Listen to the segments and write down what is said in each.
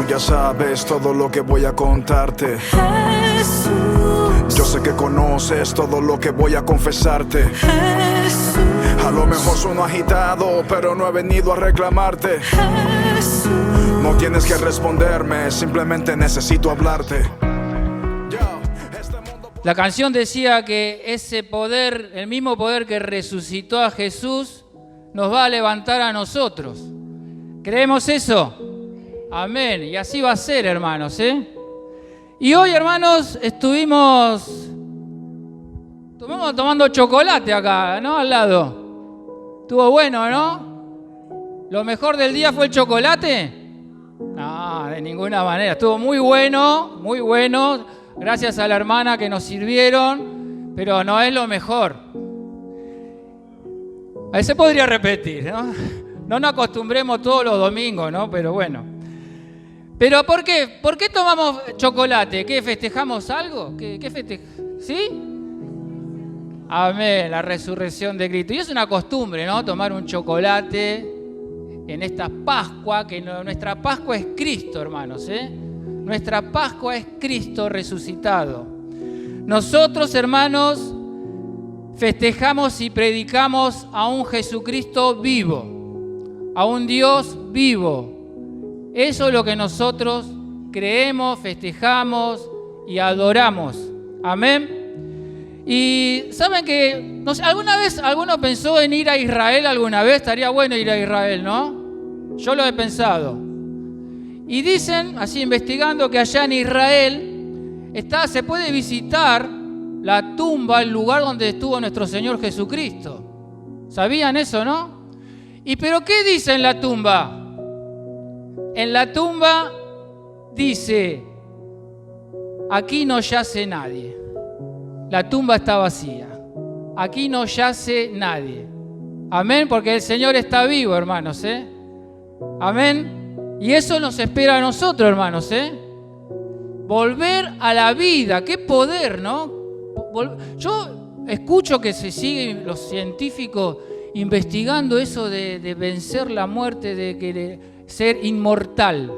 Tú ya sabes todo lo que voy a contarte. Jesús, Yo sé que conoces todo lo que voy a confesarte. Jesús, A lo mejor sueno agitado, pero no he venido a reclamarte. Jesús. No tienes que responderme, simplemente necesito hablarte. La canción decía que ese poder, el mismo poder que resucitó a Jesús, nos va a levantar a nosotros. ¿Creemos eso? Amén. Y así va a ser, hermanos, ¿eh? Y hoy, hermanos, estuvimos tomando chocolate acá, ¿no? Al lado. Estuvo bueno, ¿no? ¿Lo mejor del día fue el chocolate? No, de ninguna manera. Estuvo muy bueno, muy bueno. Gracias a la hermana que nos sirvieron, pero no es lo mejor. Ahí se podría repetir, ¿no? No nos acostumbremos todos los domingos, ¿no? Pero bueno. ¿Pero por qué? ¿Por qué tomamos chocolate? ¿Qué, festejamos algo? ¿Qué festejamos? ¿Sí? Amén, la resurrección de Cristo. Y es una costumbre, ¿no? Tomar un chocolate en esta Pascua, que nuestra Pascua es Cristo, hermanos, ¿eh? Nuestra Pascua es Cristo resucitado. Nosotros, hermanos, festejamos y predicamos a un Jesucristo vivo, a un Dios vivo. Eso es lo que nosotros creemos, festejamos y adoramos. Amén. Y saben que, no sé, ¿alguna vez alguno pensó en ir a Israel alguna vez? Estaría bueno ir a Israel, ¿no? Yo lo he pensado. Y dicen, así investigando, que allá en Israel se puede visitar la tumba, el lugar donde estuvo nuestro Señor Jesucristo. ¿Sabían eso, no? ¿Y pero qué dice en la tumba? En la tumba dice, aquí no yace nadie. La tumba está vacía. Aquí no yace nadie. Amén, porque el Señor está vivo, hermanos, ¿eh? Amén. Y eso nos espera a nosotros, hermanos, ¿eh? Volver a la vida. ¡Qué poder!, ¿no? Yo escucho que se siguen los científicos investigando eso de vencer la muerte, de ser inmortal.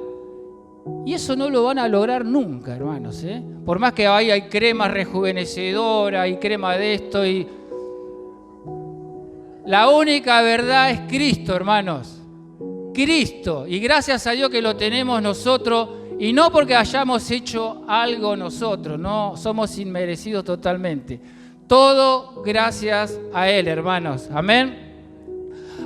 Y eso no lo van a lograr nunca, hermanos, ¿eh? Por más que hay crema rejuvenecedora y crema de esto y... La única verdad es Cristo, hermanos. Cristo, y gracias a Dios que lo tenemos nosotros, y no porque hayamos hecho algo nosotros, no somos inmerecidos totalmente. Todo gracias a Él, hermanos. Amén.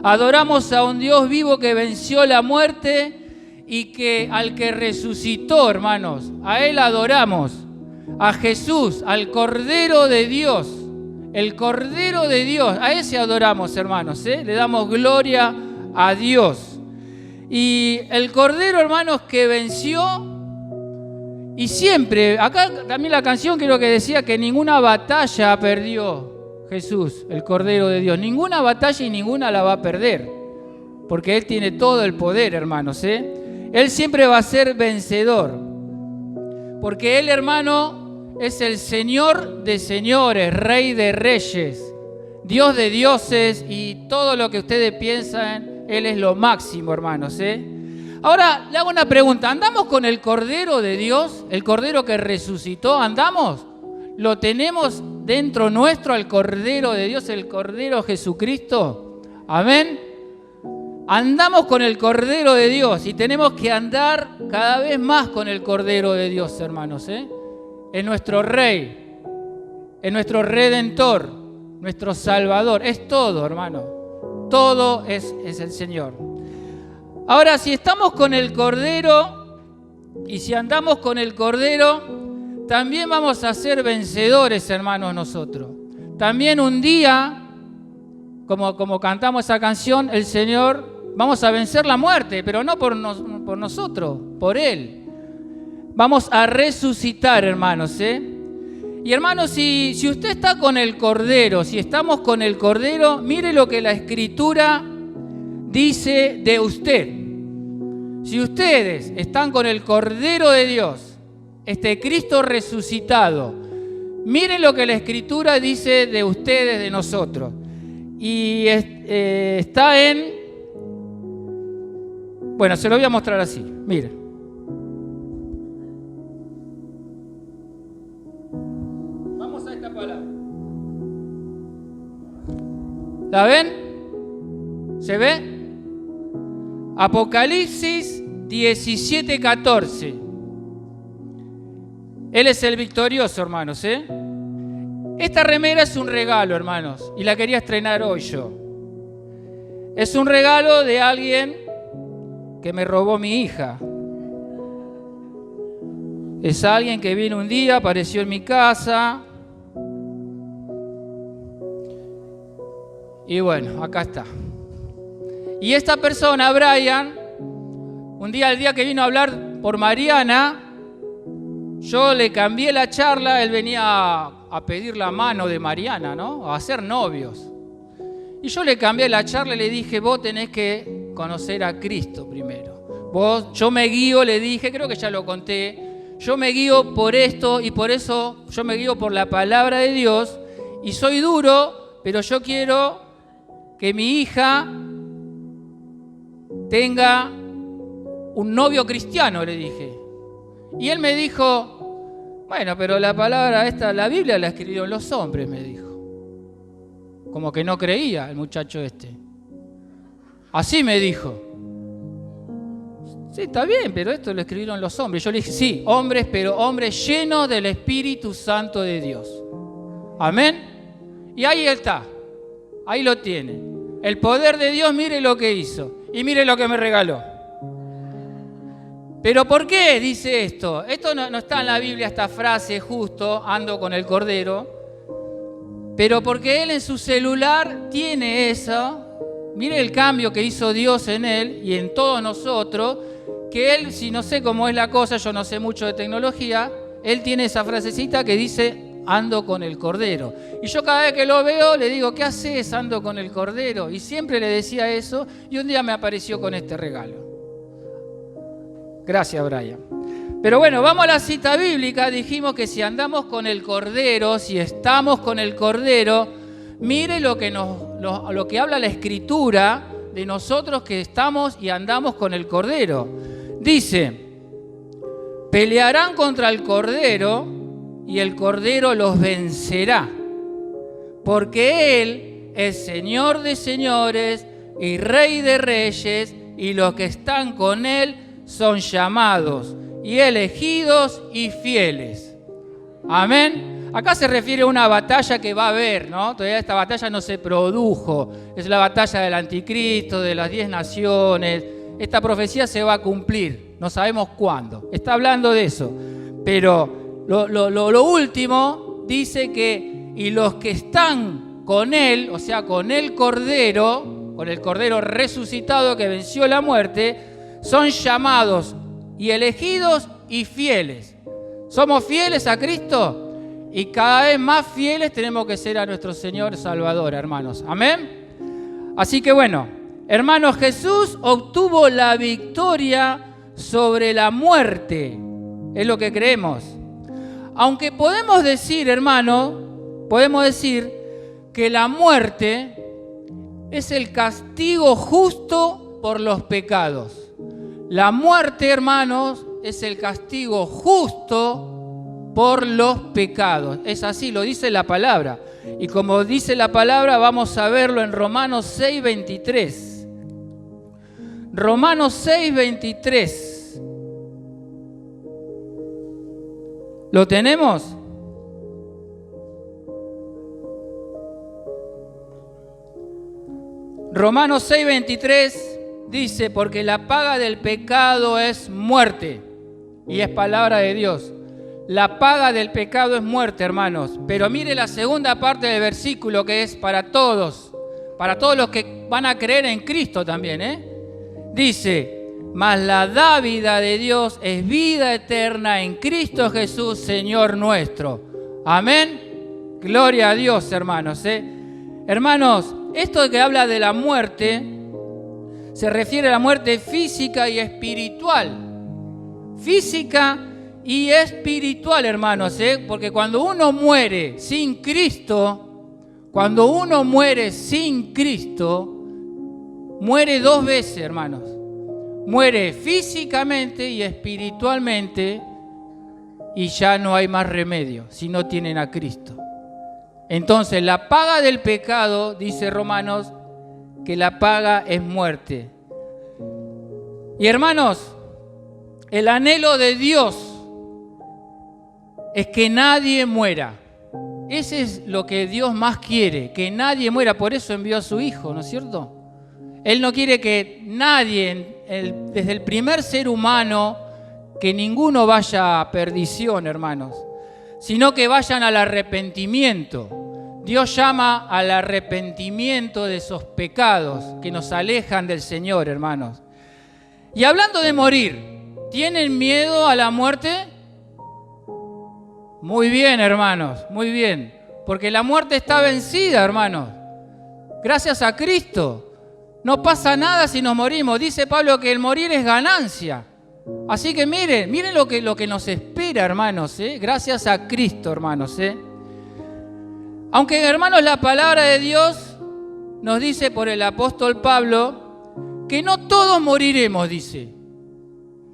Adoramos a un Dios vivo que venció la muerte y al que resucitó, hermanos. A Él adoramos, a Jesús, al Cordero de Dios, el Cordero de Dios. A ese adoramos, hermanos, ¿eh? Le damos gloria a Dios. Y el Cordero, hermanos, que venció, y siempre, acá también la canción creo que decía que ninguna batalla perdió Jesús, el Cordero de Dios. Ninguna batalla y ninguna la va a perder, porque Él tiene todo el poder, hermanos, ¿eh? Él siempre va a ser vencedor, porque Él, hermano, es el Señor de señores, Rey de reyes, Dios de dioses, y todo lo que ustedes piensan, Él es lo máximo, hermanos, ¿eh? Ahora, le hago una pregunta. ¿Andamos con el Cordero de Dios? ¿El Cordero que resucitó? ¿Andamos? ¿Lo tenemos dentro nuestro al Cordero de Dios, el Cordero Jesucristo? ¿Amén? Andamos con el Cordero de Dios y tenemos que andar cada vez más con el Cordero de Dios, hermanos, ¿eh? Es nuestro Rey, es nuestro Redentor, nuestro Salvador. Es todo, hermano. Todo es el Señor. Ahora, si estamos con el Cordero y si andamos con el Cordero, también vamos a ser vencedores, hermanos, nosotros. También un día, como cantamos esa canción, el Señor, vamos a vencer la muerte, pero no por nosotros, por Él. Vamos a resucitar, hermanos, ¿eh? Y hermanos, si usted está con el Cordero, si estamos con el Cordero, mire lo que la Escritura dice de usted. Si ustedes están con el Cordero de Dios, este Cristo resucitado, miren lo que la Escritura dice de ustedes, de nosotros. Y está en... Bueno, se lo voy a mostrar así, miren. esta palabra. ¿La ven? ¿Se ve? Apocalipsis 17:14. Él es el victorioso, hermanos, ¿eh? Esta remera es un regalo, hermanos, y la quería estrenar hoy yo. Es un regalo de alguien que me robó mi hija. Es alguien que vino un día, apareció en mi casa. Y bueno, acá está. Y esta persona, Brian, un día, el día que vino a hablar por Mariana, yo le cambié la charla. Él venía a pedir la mano de Mariana, ¿no? A hacer novios. Y yo le cambié la charla y le dije, vos tenés que conocer a Cristo primero. Yo me guío, le dije, creo que ya lo conté, yo me guío por esto y por eso yo me guío por la palabra de Dios y soy duro, pero yo quiero que mi hija tenga un novio cristiano, le dije. Y él me dijo, bueno, pero la palabra esta, la Biblia la escribieron los hombres, me dijo. Como que no creía el muchacho este. Así me dijo. Sí, está bien, pero esto lo escribieron los hombres. Yo le dije, sí, hombres, pero hombres llenos del Espíritu Santo de Dios. Amén. Y ahí está. Ahí lo tiene. El poder de Dios, mire lo que hizo. Y mire lo que me regaló. ¿Pero por qué dice esto? Esto no está en la Biblia, esta frase justo, ando con el Cordero. Pero porque él en su celular tiene eso. Mire el cambio que hizo Dios en él y en todos nosotros. Que él, si no sé cómo es la cosa, yo no sé mucho de tecnología, él tiene esa frasecita que dice, ando con el Cordero. Y yo cada vez que lo veo le digo, ¿qué haces? Ando con el Cordero. Y siempre le decía eso y un día me apareció con este regalo. Gracias, Brian. Pero bueno, vamos a la cita bíblica. Dijimos que si andamos con el Cordero, si estamos con el Cordero, mire lo que habla la Escritura de nosotros que estamos y andamos con el Cordero. Dice, pelearán contra el Cordero y el Cordero los vencerá, porque Él es Señor de señores y Rey de reyes, y los que están con Él son llamados y elegidos y fieles. Amén. Acá se refiere a una batalla que va a haber, ¿no? Todavía esta batalla no se produjo. Es la batalla del anticristo, de las 10 naciones. Esta profecía se va a cumplir. No sabemos cuándo. Está hablando de eso. Pero lo último dice que y los que están con Él, o sea, con el Cordero resucitado que venció la muerte, son llamados y elegidos y fieles. ¿Somos fieles a Cristo? Y cada vez más fieles tenemos que ser a nuestro Señor Salvador, hermanos. Amén. Así que bueno, hermanos, Jesús obtuvo la victoria sobre la muerte. Es lo que creemos. Aunque podemos decir, hermano, que la muerte es el castigo justo por los pecados. La muerte, hermanos, es el castigo justo por los pecados. Es así, lo dice la palabra. Y como dice la palabra, vamos a verlo en Romanos 6:23. Romanos 6:23. ¿Lo tenemos? Romanos 6:23 dice, porque la paga del pecado es muerte. Y es palabra de Dios. La paga del pecado es muerte, hermanos. Pero mire la segunda parte del versículo, que es para todos los que van a creer en Cristo también, Dice, mas la dávida de Dios es vida eterna en Cristo Jesús, Señor nuestro. Amén. Gloria a Dios, hermanos. Hermanos, esto que habla de la muerte se refiere a la muerte física y espiritual. Física y espiritual, hermanos, porque cuando uno muere sin Cristo, muere dos veces, hermanos. Muere físicamente y espiritualmente y ya no hay más remedio si no tienen a Cristo. Entonces, la paga del pecado, dice Romanos, que la paga es muerte. Y hermanos, el anhelo de Dios es que nadie muera. Ese es lo que Dios más quiere, que nadie muera. Por eso envió a su Hijo, ¿no es cierto? Él no quiere que nadie, desde el primer ser humano, que ninguno vaya a perdición, hermanos, sino que vayan al arrepentimiento. Dios llama al arrepentimiento de esos pecados que nos alejan del Señor, hermanos. Y hablando de morir, ¿tienen miedo a la muerte? Muy bien, hermanos, muy bien. Porque la muerte está vencida, hermanos. Gracias a Cristo. No pasa nada si nos morimos. Dice Pablo que el morir es ganancia. Así que miren lo que nos espera, hermanos, gracias a Cristo, hermanos. Aunque, hermanos, la palabra de Dios nos dice por el apóstol Pablo que no todos moriremos, dice,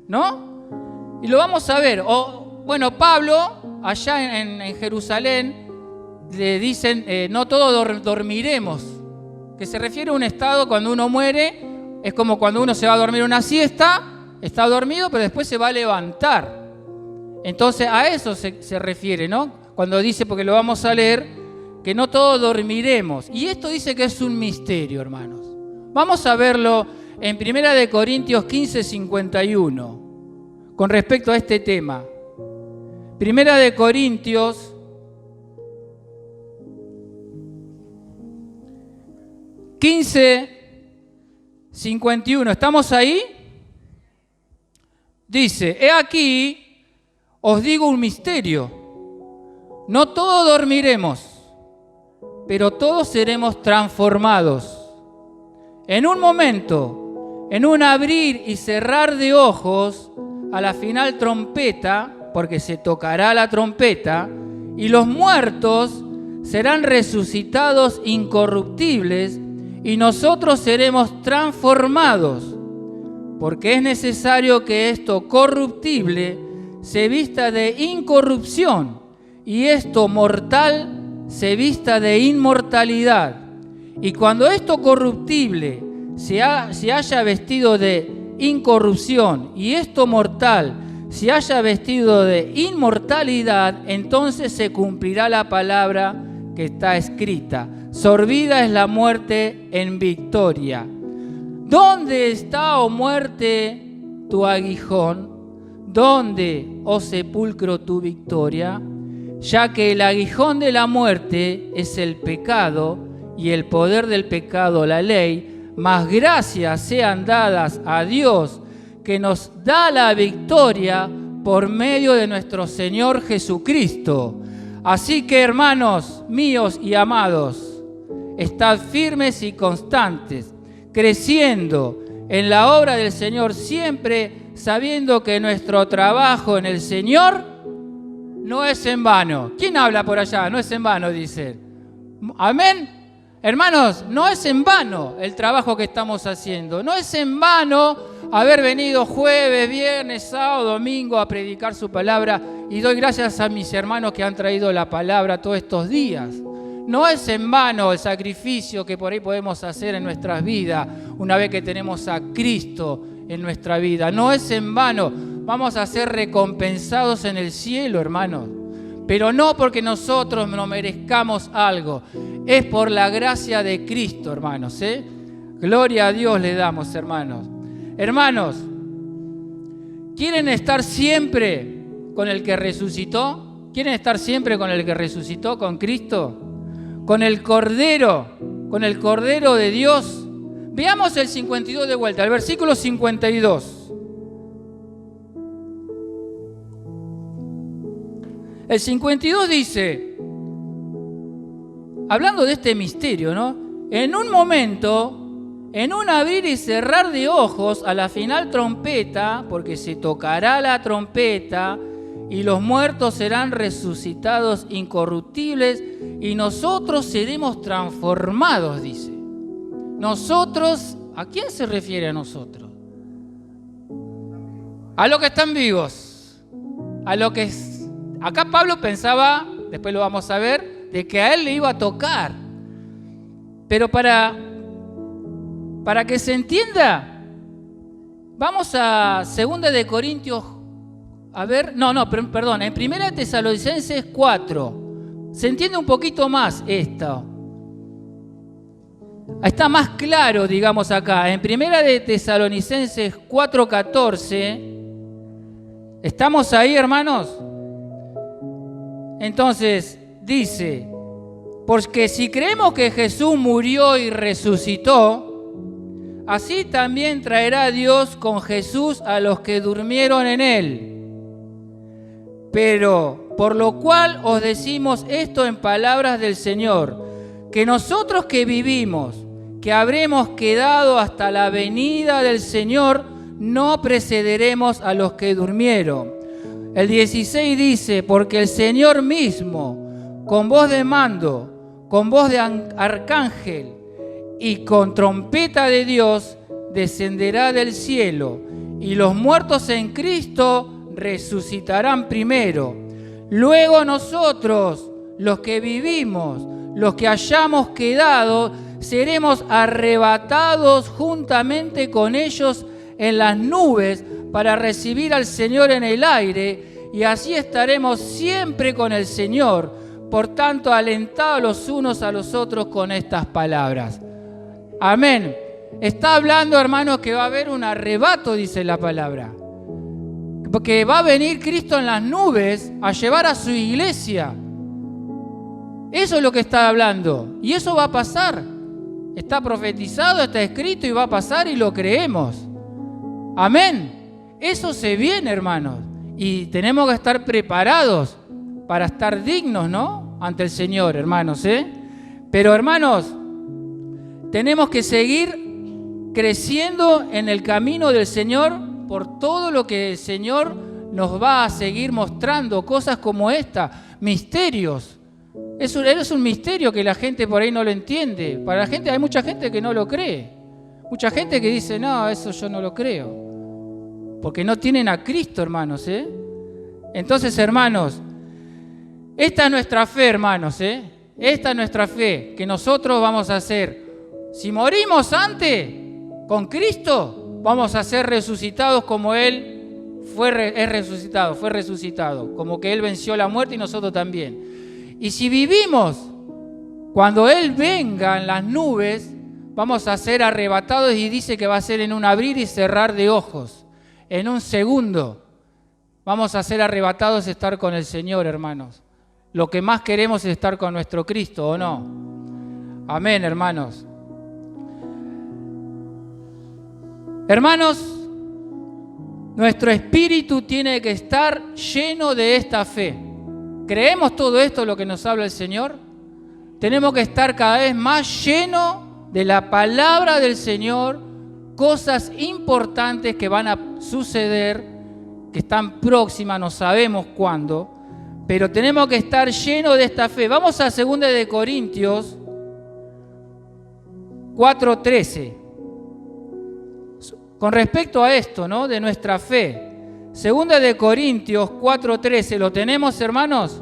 ¿no? Y lo vamos a ver. Bueno, Pablo, allá en Jerusalén, le dicen, no todos dormiremos, que se refiere a un estado cuando uno muere, es como cuando uno se va a dormir una siesta, está dormido, pero después se va a levantar. Entonces a eso se refiere, ¿no? Cuando dice, porque lo vamos a leer, que no todos dormiremos. Y esto dice que es un misterio, hermanos. Vamos a verlo en 1 Corintios 15, 51, con respecto a este tema. 1 Corintios 15, 51. ¿Estamos ahí? Dice, he aquí, os digo un misterio. No todos dormiremos, pero todos seremos transformados. En un momento, en un abrir y cerrar de ojos, a la final trompeta, porque se tocará la trompeta, y los muertos serán resucitados incorruptibles, y nosotros seremos transformados, porque es necesario que esto corruptible se vista de incorrupción, y esto mortal se vista de inmortalidad. Y cuando esto corruptible se haya vestido de incorrupción, y esto mortal se haya vestido de inmortalidad, entonces se cumplirá la palabra que está escrita: sorbida es la muerte en victoria. ¿Dónde está, oh muerte, tu aguijón? ¿Dónde, oh sepulcro, tu victoria? Ya que el aguijón de la muerte es el pecado, y el poder del pecado la ley, mas gracias sean dadas a Dios, que nos da la victoria por medio de nuestro Señor Jesucristo. Así que, hermanos míos y amados, estad firmes y constantes, creciendo en la obra del Señor, siempre sabiendo que nuestro trabajo en el Señor no es en vano. ¿Quién habla por allá? No es en vano, dice. Amén. Hermanos, no es en vano el trabajo que estamos haciendo. No es en vano haber venido jueves, viernes, sábado, domingo a predicar su palabra. Y doy gracias a mis hermanos que han traído la palabra todos estos días. No es en vano el sacrificio que por ahí podemos hacer en nuestras vidas una vez que tenemos a Cristo en nuestra vida. No es en vano. Vamos a ser recompensados en el cielo, hermanos. Pero no porque nosotros no merezcamos algo. Es por la gracia de Cristo, hermanos. Gloria a Dios le damos, hermanos. Hermanos, ¿quieren estar siempre con el que resucitó? ¿Quieren estar siempre con el que resucitó, con Cristo? Con el Cordero de Dios. Veamos el 52 de vuelta, el versículo 52. El 52 dice, hablando de este misterio, ¿no? En un momento, en un abrir y cerrar de ojos, a la final trompeta, porque se tocará la trompeta, y los muertos serán resucitados incorruptibles, y nosotros seremos transformados, dice. Nosotros, ¿a quién se refiere a nosotros? A los que están vivos, a lo que acá Pablo pensaba, después lo vamos a ver, de que a él le iba a tocar. Pero para que se entienda, vamos a 2 de Corintios, perdón, en 1 Tesalonicenses 4. Se entiende un poquito más esto. Está más claro, digamos acá. En 1 de Tesalonicenses 4:14. ¿Estamos ahí, hermanos? Entonces, dice, porque si creemos que Jesús murió y resucitó, así también traerá Dios con Jesús a los que durmieron en él. Pero, por lo cual os decimos esto en palabras del Señor, que nosotros que vivimos, que habremos quedado hasta la venida del Señor, no precederemos a los que durmieron. El 16 dice, porque el Señor mismo, con voz de mando, con voz de arcángel y con trompeta de Dios, descenderá del cielo, y los muertos en Cristo resucitarán primero. Luego nosotros, los que vivimos, los que hayamos quedado, seremos arrebatados juntamente con ellos en las nubes para recibir al Señor en el aire, y así estaremos siempre con el Señor. Por tanto, alentados los unos a los otros con estas palabras. Amén. Está hablando, hermanos, que va a haber un arrebato, dice la palabra. Porque va a venir Cristo en las nubes a llevar a su iglesia. Eso es lo que está hablando. Y eso va a pasar. Está profetizado, está escrito y va a pasar y lo creemos. Amén. Eso se viene, hermanos. Y tenemos que estar preparados para estar dignos, ¿no? Ante el Señor, hermanos, ¿eh? Pero, hermanos, tenemos que seguir creciendo en el camino del Señor por todo lo que el Señor nos va a seguir mostrando. Cosas como esta, misterios. Es un misterio que la gente por ahí no lo entiende. Para la gente, hay mucha gente que no lo cree. Mucha gente que dice, no, eso yo no lo creo. Porque no tienen a Cristo, hermanos, ¿eh? Entonces, hermanos, esta es nuestra fe, hermanos, ¿eh? Esta es nuestra fe, que nosotros vamos a hacer. Si morimos antes con Cristo, vamos a ser resucitados como Él fue resucitado. Como que Él venció la muerte y nosotros también. Y si vivimos, cuando Él venga en las nubes, vamos a ser arrebatados, y dice que va a ser en un abrir y cerrar de ojos. En un segundo vamos a ser arrebatados, estar con el Señor, hermanos. Lo que más queremos es estar con nuestro Cristo, ¿o no? Amén, hermanos. Hermanos, nuestro espíritu tiene que estar lleno de esta fe. ¿Creemos todo esto, lo que nos habla el Señor? Tenemos que estar cada vez más llenos de la palabra del Señor, cosas importantes que van a suceder, que están próximas, no sabemos cuándo, pero tenemos que estar llenos de esta fe. Vamos a 2 de Corintios 4:13. Con respecto a esto, ¿no? De nuestra fe. 2 de Corintios 4:13. ¿Lo tenemos, hermanos?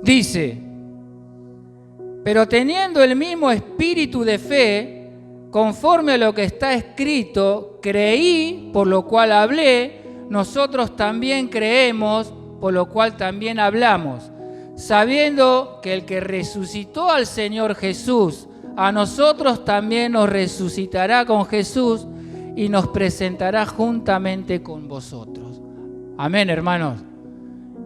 Dice: pero teniendo el mismo espíritu de fe, conforme a lo que está escrito, creí, por lo cual hablé, nosotros también creemos, por lo cual también hablamos, sabiendo que el que resucitó al Señor Jesús, a nosotros también nos resucitará con Jesús y nos presentará juntamente con vosotros. Amén, hermanos.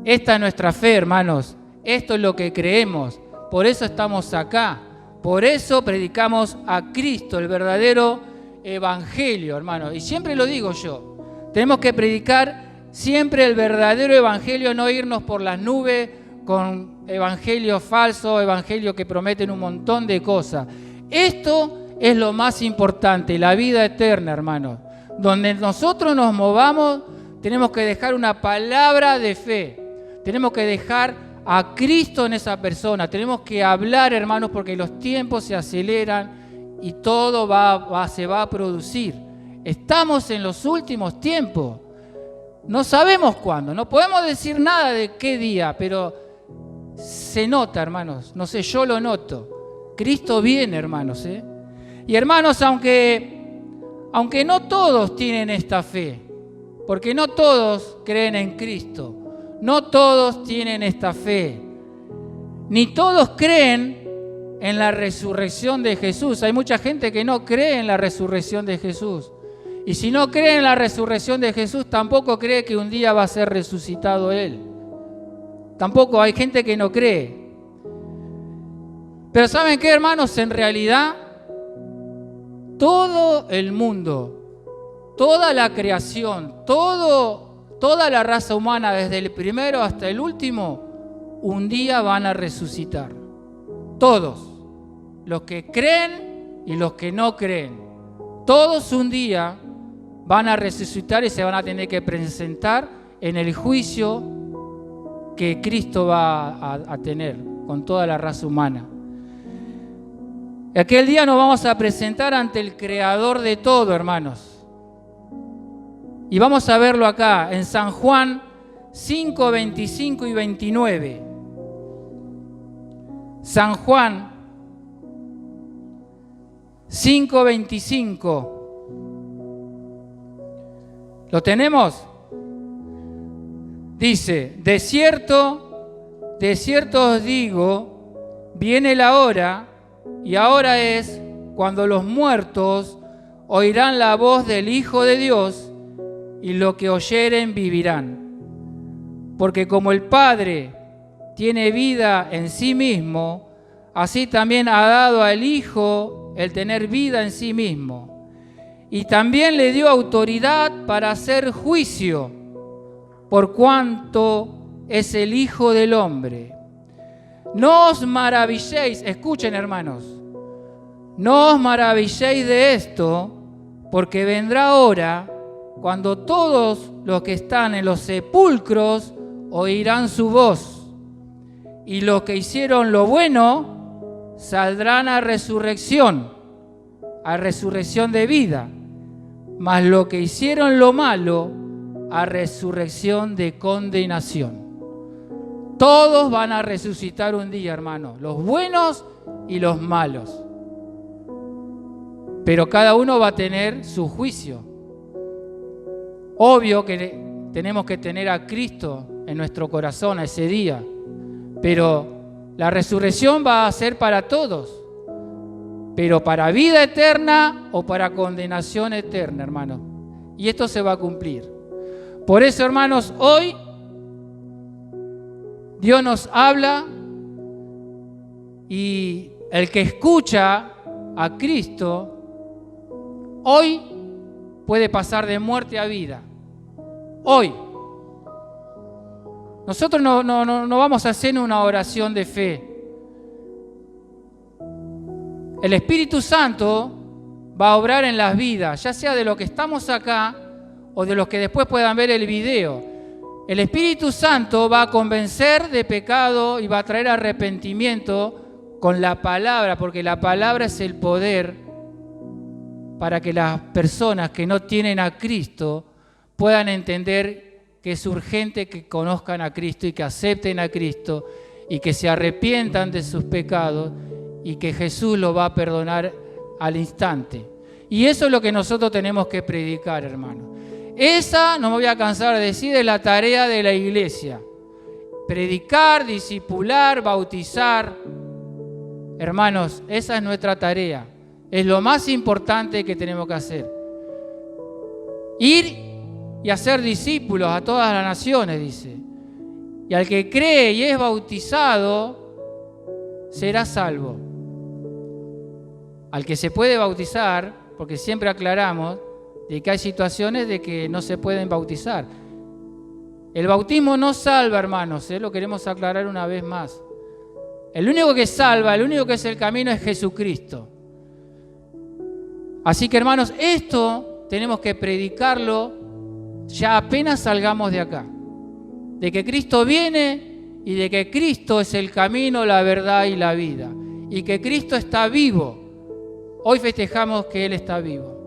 Esta es nuestra fe, hermanos. Esto es lo que creemos. Por eso estamos acá. Por eso predicamos a Cristo, el verdadero evangelio, hermanos. Y siempre lo digo yo. Tenemos que predicar siempre el verdadero evangelio, no irnos por las nubes con evangelios falsos, evangelios que prometen un montón de cosas. Esto es lo más importante, la vida eterna, hermanos. Donde nosotros nos movamos, tenemos que dejar una palabra de fe. Tenemos que dejar a Cristo en esa persona. Tenemos que hablar, hermanos, porque los tiempos se aceleran y todo se va a producir. Estamos en los últimos tiempos. No sabemos cuándo, no podemos decir nada de qué día, pero se nota, hermanos. No sé, yo lo noto. Cristo viene, hermanos, ¿eh? Y hermanos, aunque no todos tienen esta fe, porque no todos creen en Cristo, no todos tienen esta fe, ni todos creen en la resurrección de Jesús. Hay mucha gente que no cree en la resurrección de Jesús. Y si no cree en la resurrección de Jesús, tampoco cree que un día va a ser resucitado Él. Tampoco hay gente que no cree. Pero ¿saben qué, hermanos? En realidad, todo el mundo, toda la creación, toda la raza humana, desde el primero hasta el último, un día van a resucitar. Todos, los que creen y los que no creen, todos un día van a resucitar y se van a tener que presentar en el juicio que Cristo va a tener con toda la raza humana. Aquel día nos vamos a presentar ante el Creador de todo, hermanos. Y vamos a verlo acá, en San Juan 5, 25 y 29. San Juan 5, 25. ¿Lo tenemos? Dice, de cierto os digo, viene la hora, y ahora es cuando los muertos oirán la voz del Hijo de Dios, y lo que oyeren vivirán. Porque como el Padre tiene vida en sí mismo, así también ha dado al Hijo el tener vida en sí mismo. Y también le dio autoridad para hacer juicio, por cuanto es el Hijo del Hombre. No os maravilléis, escuchen, hermanos, no os maravilléis de esto, porque vendrá hora cuando todos los que están en los sepulcros oirán su voz, y los que hicieron lo bueno saldrán a resurrección de vida, mas los que hicieron lo malo a resurrección de condenación. Todos van a resucitar un día, hermano, los buenos y los malos. Pero cada uno va a tener su juicio. Obvio que tenemos que tener a Cristo en nuestro corazón a ese día, pero la resurrección va a ser para todos, pero para vida eterna o para condenación eterna, hermano. Y esto se va a cumplir. Por eso, hermanos, hoy Dios nos habla, y el que escucha a Cristo hoy puede pasar de muerte a vida. Hoy. Nosotros no vamos a hacer una oración de fe. El Espíritu Santo va a obrar en las vidas, ya sea de los que estamos acá o de los que después puedan ver el video. El Espíritu Santo va a convencer de pecado y va a traer arrepentimiento con la palabra, porque la palabra es el poder para que las personas que no tienen a Cristo puedan entender que es urgente que conozcan a Cristo y que acepten a Cristo y que se arrepientan de sus pecados y que Jesús los va a perdonar al instante. Y eso es lo que nosotros tenemos que predicar, hermano. Esa, no me voy a cansar de decir, es la tarea de la iglesia. Predicar, discipular, bautizar. Hermanos, esa es nuestra tarea. Es lo más importante que tenemos que hacer. Ir y hacer discípulos a todas las naciones, dice. Y al que cree y es bautizado, será salvo. Al que se puede bautizar, porque siempre aclaramos de que hay situaciones de que no se pueden bautizar. El bautismo no salva, hermanos, lo queremos aclarar una vez más. El único que salva, el único que es el camino es Jesucristo. Así que, hermanos, esto tenemos que predicarlo ya apenas salgamos de acá. De que Cristo viene y de que Cristo es el camino, la verdad y la vida. Y que Cristo está vivo. Hoy festejamos que Él está vivo.